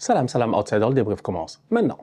Salam, salam, outsider, le débrief commence maintenant.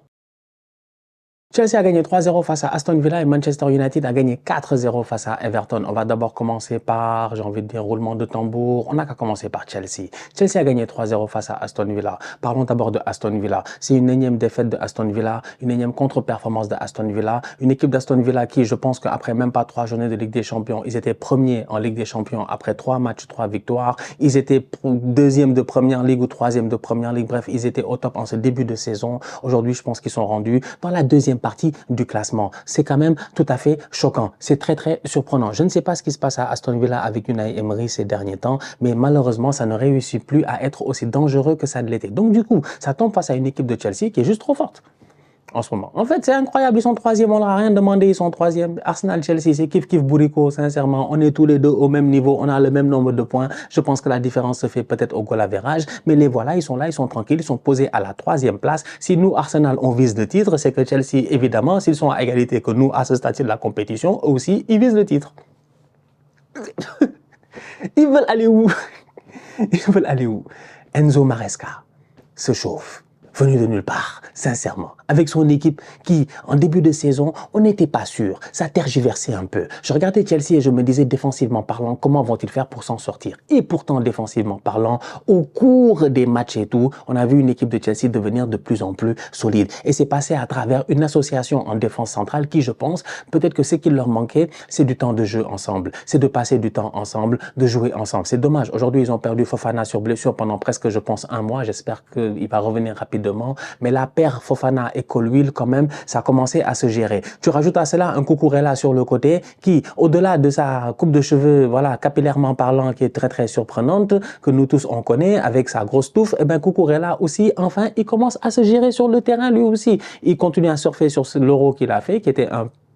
Chelsea a gagné 3-0 face à Aston Villa et Manchester United a gagné 4-0 face à Everton. On va d'abord commencer par, j'ai envie de dire, roulement de tambour. On n'a qu'à commencer par Chelsea. Chelsea a gagné 3-0 face à Aston Villa. Parlons d'abord de Aston Villa. C'est une énième défaite de Aston Villa, une énième contre-performance de Aston Villa. Une équipe d'Aston Villa qui, je pense qu'après même pas 3 journées de Ligue des Champions, ils étaient premiers en Ligue des Champions après 3 matchs, 3 victoires. Ils étaient deuxième de Première Ligue ou troisième de Première Ligue. Bref, ils étaient au top en ce début de saison. Aujourd'hui, je pense qu'ils sont rendus dans la deuxième partie du classement. C'est quand même tout à fait choquant. C'est très, très surprenant. Je ne sais pas ce qui se passe à Aston Villa avec Unai Emery ces derniers temps, mais malheureusement, ça ne réussit plus à être aussi dangereux que ça ne l'était. Donc, du coup, ça tombe face à une équipe de Chelsea qui est juste trop forte en ce moment. En fait, c'est incroyable. Ils sont troisième, on leur a rien demandé, ils sont troisième. Arsenal, Chelsea, c'est kiff bourrico, sincèrement. On est tous les deux au même niveau, on a le même nombre de points. Je pense que la différence se fait peut-être au goal average, mais les voilà, ils sont là, ils sont tranquilles, ils sont posés à la troisième place. Si nous, Arsenal, on vise le titre, c'est que Chelsea, évidemment, s'ils sont à égalité que nous, à ce stade de la compétition, eux aussi, ils visent le titre. Ils veulent aller où? Ils veulent aller où? Enzo Maresca se chauffe, venu de nulle part, sincèrement, avec son équipe qui, en début de saison, on n'était pas sûr, ça tergiversait un peu. Je regardais Chelsea et je me disais, défensivement parlant, comment vont-ils faire pour s'en sortir? Et pourtant, défensivement parlant, au cours des matchs et tout, on a vu une équipe de Chelsea devenir de plus en plus solide. Et c'est passé à travers une association en défense centrale qui, je pense, peut-être que ce qu'il leur manquait, c'est du temps de jeu ensemble, c'est de passer du temps ensemble, de jouer ensemble. C'est dommage. Aujourd'hui, ils ont perdu Fofana sur blessure pendant presque, je pense, 1 mois. J'espère qu'il va revenir rapidement. Mais la paire Fofana et Colwill, quand même, ça a commencé à se gérer. Tu rajoutes à cela un Cucurella sur le côté qui, au-delà de sa coupe de cheveux, voilà, capillairement parlant, qui est très, très surprenante, que nous tous on connaît, avec sa grosse touffe, eh ben, Cucurella aussi, enfin, il commence à se gérer sur le terrain lui aussi. Il continue à surfer sur l'euro qu'il a fait, qui était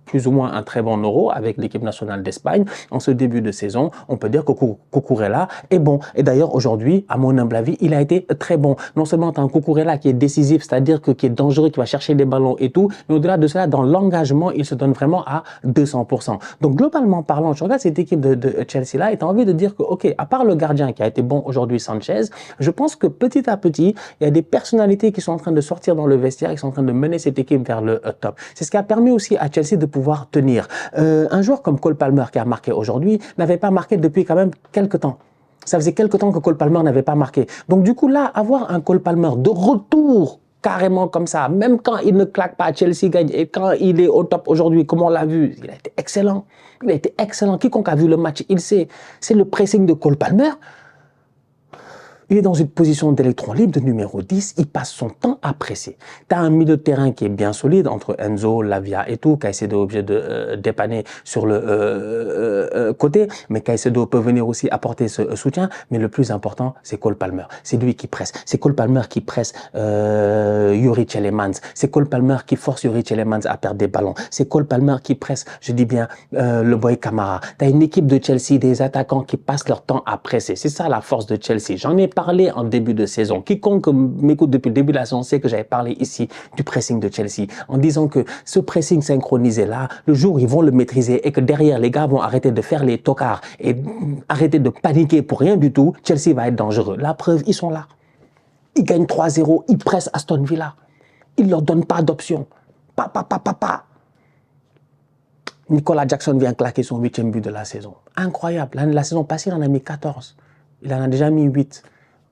plus ou moins un très bon euro avec l'équipe nationale d'Espagne. En ce début de saison, on peut dire que Cucurella est bon. Et d'ailleurs, aujourd'hui, à mon humble avis, il a été très bon. Non seulement un Cucurella qui est décisif, c'est-à-dire qui est dangereux, qui va chercher des ballons et tout, mais au-delà de cela, dans l'engagement, il se donne vraiment à 200%. Donc, globalement parlant, je regarde cette équipe de Chelsea-là et tu as envie de dire que, OK, à part le gardien qui a été bon aujourd'hui, Sanchez, je pense que petit à petit, il y a des personnalités qui sont en train de sortir dans le vestiaire, qui sont en train de mener cette équipe vers le top. C'est ce qui a permis aussi à Chelsea de pouvoir tenir. Un joueur comme Cole Palmer qui a marqué aujourd'hui n'avait pas marqué depuis quand même quelques temps. Ça faisait quelques temps que Cole Palmer n'avait pas marqué. Donc du coup là, avoir un Cole Palmer de retour carrément comme ça, même quand il ne claque pas, Chelsea gagne, et quand il est au top aujourd'hui, comme on l'a vu, il a été excellent. Il a été excellent. Quiconque a vu le match, il sait. C'est le pressing de Cole Palmer. Il est dans une position d'électron libre de numéro 10, il passe son temps à presser. Tu as un milieu de terrain qui est bien solide entre Enzo, Lavia et tout. Caicedo est obligé de dépanner sur le côté, mais Caicedo peut venir aussi apporter ce soutien. Mais le plus important, c'est Cole Palmer. C'est lui qui presse. C'est Cole Palmer qui presse Youri Tielemans. C'est Cole Palmer qui force Youri Tielemans à perdre des ballons. C'est Cole Palmer qui presse, je dis bien, le boy Camara. Tu as une équipe de Chelsea, des attaquants qui passent leur temps à presser. C'est ça la force de Chelsea. J'en ai parlé en début de saison. Quiconque m'écoute depuis le début de la saison sait que j'avais parlé ici du pressing de Chelsea en disant que ce pressing synchronisé là, le jour où ils vont le maîtriser et que derrière les gars vont arrêter de faire les tocards et arrêter de paniquer pour rien du tout, Chelsea va être dangereux. La preuve, ils sont là. Ils gagnent 3-0, ils pressent Aston Villa. Ils leur donnent pas d'option. Pa. Nicolas Jackson vient claquer son 8e but de la saison. Incroyable. La saison passée, il en a mis 14. Il en a déjà mis 8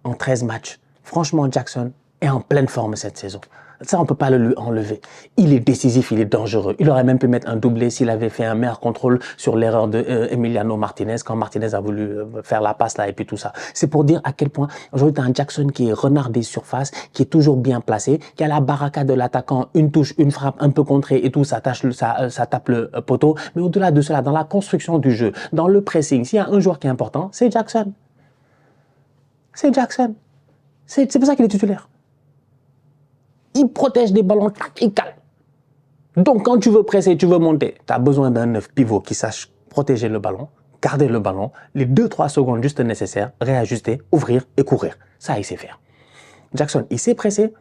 en 13 matchs. Franchement, Jackson est en pleine forme cette saison. Ça, on ne peut pas le lui enlever. Il est décisif, il est dangereux. Il aurait même pu mettre un doublé s'il avait fait un meilleur contrôle sur l'erreur de Emiliano Martinez, quand Martinez a voulu faire la passe là et puis tout ça. C'est pour dire à quel point aujourd'hui tu as un Jackson qui est renard des surfaces, qui est toujours bien placé, qui a la baraka de l'attaquant, une touche, une frappe un peu contrée et tout, ça tape le poteau. Mais au-delà de cela, dans la construction du jeu, dans le pressing, s'il y a un joueur qui est important, c'est Jackson. C'est Jackson. C'est pour ça qu'il est titulaire. Il protège des ballons, il calme. Donc, quand tu veux presser, tu veux monter, tu as besoin d'un 9 pivot qui sache protéger le ballon, garder le ballon, les 2-3 secondes juste nécessaires, réajuster, ouvrir et courir. Ça, il sait faire. Jackson, il sait presser,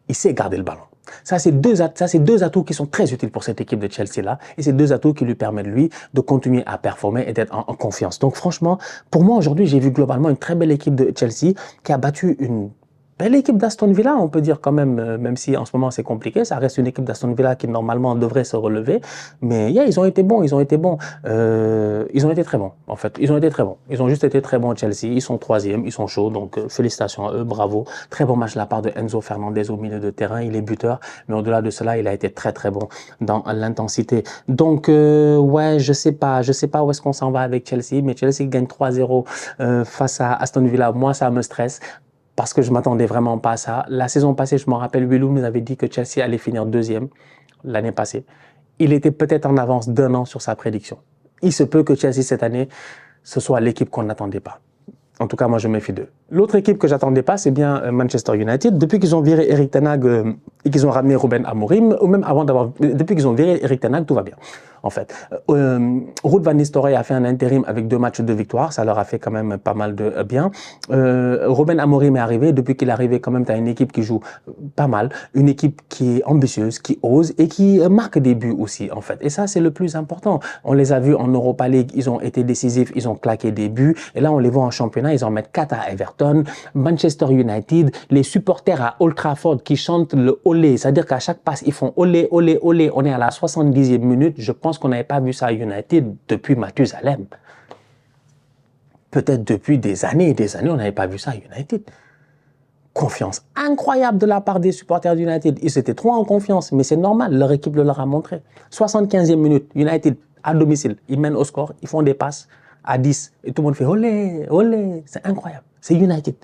il sait garder le ballon. Ça, c'est deux atouts qui sont très utiles pour cette équipe de Chelsea-là. Et c'est 2 atouts qui lui permettent, lui, de continuer à performer et d'être en confiance. Donc, franchement, pour moi, aujourd'hui, j'ai vu globalement une très belle équipe de Chelsea qui a battu une Ben, l'équipe d'Aston Villa, on peut dire quand même, même si en ce moment c'est compliqué, ça reste une équipe d'Aston Villa qui normalement devrait se relever. Mais yeah, ils ont été bons, ils ont été bons. Ils ont été très bons, en fait. Ils ont été très bons. Ils ont juste été très bons, Chelsea. Ils sont troisième, ils sont chauds. Donc félicitations à eux, bravo. Très bon match de la part de Enzo Fernandez au milieu de terrain. Il est buteur, mais au-delà de cela, il a été très très bon dans l'intensité. Donc ouais, je sais pas où est-ce qu'on s'en va avec Chelsea, mais Chelsea gagne 3-0 face à Aston Villa. Moi, ça me stresse, parce que je m'attendais vraiment pas à ça. La saison passée, je me rappelle, Willou nous avait dit que Chelsea allait finir deuxième l'année passée. Il était peut-être en avance d'1 an sur sa prédiction. Il se peut que Chelsea cette année, ce soit l'équipe qu'on n'attendait pas. En tout cas, moi, je me méfie d'eux. L'autre équipe que j'attendais pas, c'est bien Manchester United. Depuis qu'ils ont viré Erik ten Hag et qu'ils ont ramené Ruben Amorim, ou même depuis qu'ils ont viré Erik ten Hag, tout va bien. En fait, Ruud van Nistelrooy a fait un intérim avec 2 matchs de victoire, ça leur a fait quand même pas mal de bien. Ruben Amorim est arrivé, depuis qu'il est arrivé, quand même, tu as une équipe qui joue pas mal, une équipe qui est ambitieuse, qui ose et qui marque des buts aussi, en fait. Et ça, c'est le plus important. On les a vus en Europa League, ils ont été décisifs, ils ont claqué des buts, et là, on les voit en championnat, ils en mettent 4 à Everton. Manchester United, les supporters à Old Trafford qui chantent le olé, c'est-à-dire qu'à chaque passe, ils font olé, olé, olé. On est à la 70e minute, je pense qu'on n'avait pas vu ça à United depuis Mathusalem. Peut-être depuis des années, on n'avait pas vu ça à United. Confiance incroyable de la part des supporters d'United. Ils étaient trop en confiance, mais c'est normal, leur équipe le leur a montré. 75e minute, United à domicile, ils mènent au score, ils font des passes à 10 et tout le monde fait olé, olé. C'est incroyable, c'est United.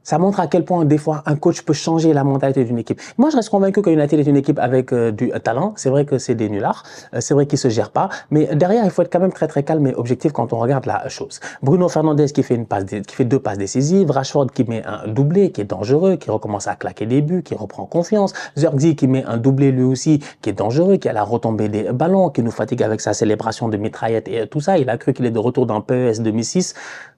Ça montre à quel point, des fois, un coach peut changer la mentalité d'une équipe. Moi, je reste convaincu que United est une équipe avec du talent. C'est vrai que c'est des nullards. C'est vrai qu'ils se gèrent pas. Mais derrière, il faut être quand même très, très calme et objectif quand on regarde la chose. Bruno Fernandes qui fait 2 passes décisives. Rashford qui met un doublé, qui est dangereux, qui recommence à claquer des buts, qui reprend confiance. Zirkzee qui met un doublé lui aussi, qui est dangereux, qui a la retombée des ballons, qui nous fatigue avec sa célébration de mitraillette et tout ça. Il a cru qu'il est de retour dans PES 2006.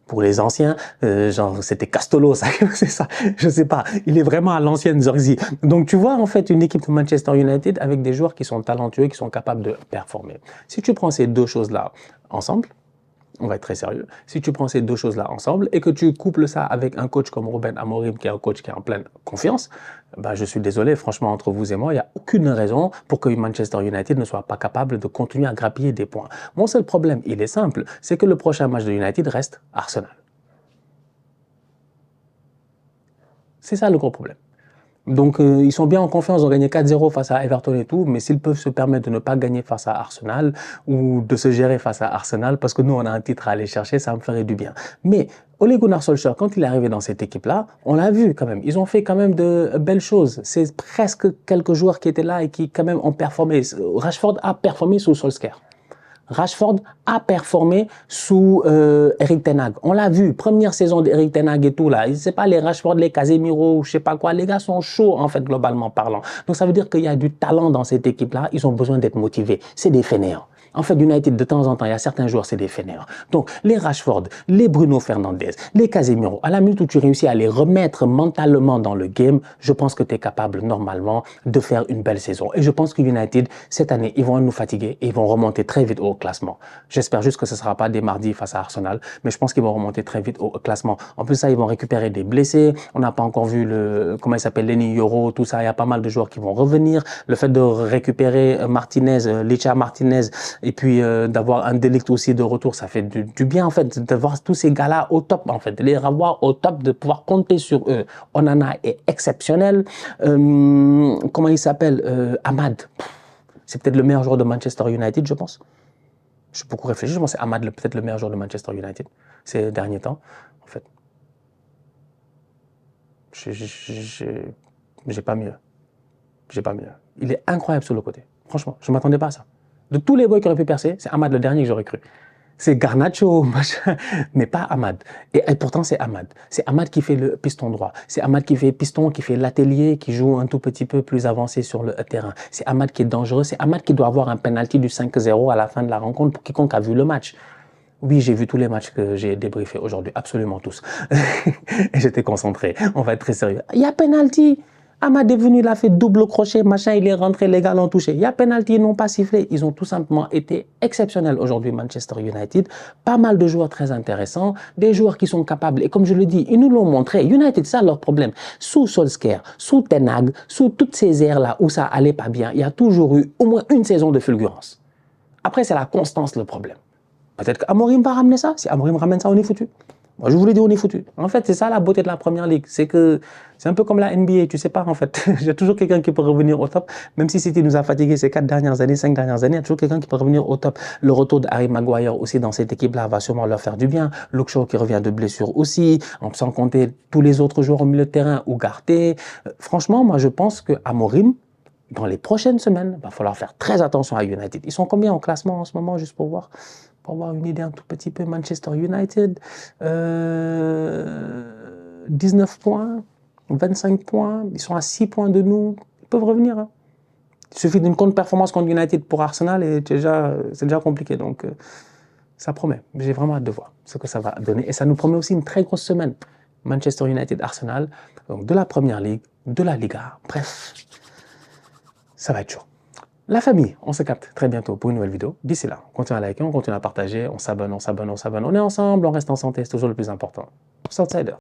Pour les anciens, genre c'était Castolo, ça, c'est ça, je sais pas. Il est vraiment à l'ancienne Zirkzee. Donc tu vois en fait une équipe de Manchester United avec des joueurs qui sont talentueux, qui sont capables de performer. Si tu prends ces 2 choses-là ensemble, on va être très sérieux. Si tu prends ces 2 choses-là ensemble et que tu couples ça avec un coach comme Ruben Amorim, qui est un coach qui est en pleine confiance, ben je suis désolé, franchement, entre vous et moi, il n'y a aucune raison pour que Manchester United ne soit pas capable de continuer à grappiller des points. Mon seul problème, il est simple, c'est que le prochain match de United reste Arsenal. C'est ça le gros problème. Donc, ils sont bien en confiance, ils ont gagné 4-0 face à Everton et tout, mais s'ils peuvent se permettre de ne pas gagner face à Arsenal ou de se gérer face à Arsenal, parce que nous, on a un titre à aller chercher, ça me ferait du bien. Mais Ole Gunnar Solskjaer, quand il est arrivé dans cette équipe-là, on l'a vu quand même. Ils ont fait quand même de belles choses. C'est presque quelques joueurs qui étaient là et qui quand même ont performé. Rashford a performé sous Solskjaer. Rashford a performé sous Erik ten Hag. On l'a vu, première saison d'Erik ten Hag et tout là. C'est pas les Rashford, les Casemiro, je sais pas quoi. Les gars sont chauds en fait globalement parlant. Donc ça veut dire qu'il y a du talent dans cette équipe-là. Ils ont besoin d'être motivés. C'est des fainéants. En fait, United, de temps en temps, il y a certains joueurs, c'est des fainéants. Donc, les Rashford, les Bruno Fernandes, les Casemiro, à la minute où tu réussis à les remettre mentalement dans le game, je pense que tu es capable, normalement, de faire une belle saison. Et je pense que United, cette année, ils vont nous fatiguer et ils vont remonter très vite au classement. J'espère juste que ce ne sera pas dès mardi face à Arsenal, mais je pense qu'ils vont remonter très vite au classement. En plus, ça, ils vont récupérer des blessés. On n'a pas encore vu comment il s'appelle, Lenny Yoro, tout ça. Il y a pas mal de joueurs qui vont revenir. Le fait de récupérer Martinez, Licha Martinez, et puis d'avoir un Delict aussi de retour, ça fait du bien en fait, de voir tous ces gars-là au top en fait, de les revoir au top, de pouvoir compter sur eux. Onana est exceptionnel. Comment il s'appelle, Ahmad, c'est peut-être le meilleur joueur de Manchester United, je pense. Je peux beaucoup réfléchir, je pense que c'est Ahmad peut-être le meilleur joueur de Manchester United ces derniers temps, en fait. J'ai pas mieux. J'ai pas mieux. Il est incroyable sur le côté. Franchement, je ne m'attendais pas à ça. De tous les boys qui auraient pu percer, c'est Ahmad le dernier que j'aurais cru. C'est Garnacho, machin, mais pas Ahmad. Et pourtant, c'est Ahmad. C'est Ahmad qui fait le piston droit. C'est Ahmad qui fait piston, qui fait l'atelier, qui joue un tout petit peu plus avancé sur le terrain. C'est Ahmad qui est dangereux. C'est Ahmad qui doit avoir un penalty du 5-0 à la fin de la rencontre pour quiconque a vu le match. Oui, j'ai vu tous les matchs que j'ai débriefés aujourd'hui, absolument tous. Et j'étais concentré. On va être très sérieux. Il y a penalty. Amad est venu, il a fait double crochet, machin, il est rentré, les gars l'ont touché. Il y a penalty, ils n'ont pas sifflé. Ils ont tout simplement été exceptionnels aujourd'hui, Manchester United. Pas mal de joueurs très intéressants, des joueurs qui sont capables. Et comme je le dis, ils nous l'ont montré. United, c'est ça leur problème. Sous Solskjaer, sous Ten Hag, sous toutes ces ères-là où ça allait pas bien, il y a toujours eu au moins une saison de fulgurance. Après, c'est la constance le problème. Peut-être qu'Amorim va ramener ça. Si Amorim ramène ça, on est foutu. Moi, je vous l'ai dit, on est foutu. En fait, c'est ça la beauté de la première ligue. C'est que c'est un peu comme la NBA. Tu sais pas, en fait. Il y a toujours quelqu'un qui peut revenir au top. Même si City nous a fatigués ces 4 dernières années, 5 dernières années, il y a toujours quelqu'un qui peut revenir au top. Le retour de Harry Maguire aussi dans cette équipe-là va sûrement leur faire du bien. Luke Shaw qui revient de blessure aussi. Sans compter tous les autres joueurs au milieu de terrain, Ugarte. Franchement, moi, je pense que Amorim, dans les prochaines semaines, il va falloir faire très attention à United. Ils sont combien en classement en ce moment, juste pour voir? Pour avoir une idée un tout petit peu, Manchester United, 19 points, 25 points, ils sont à 6 points de nous, ils peuvent revenir. Hein. Il suffit d'une contre-performance contre United pour Arsenal et c'est déjà compliqué. Donc, ça promet. J'ai vraiment hâte de voir ce que ça va donner. Et ça nous promet aussi une très grosse semaine. Manchester United, Arsenal, donc de la Première Ligue, de la Liga, bref, ça va être chaud. La famille, on se capte très bientôt pour une nouvelle vidéo. D'ici là, on continue à liker, on continue à partager, on s'abonne. On est ensemble, on reste en santé, c'est toujours le plus important. Southsider.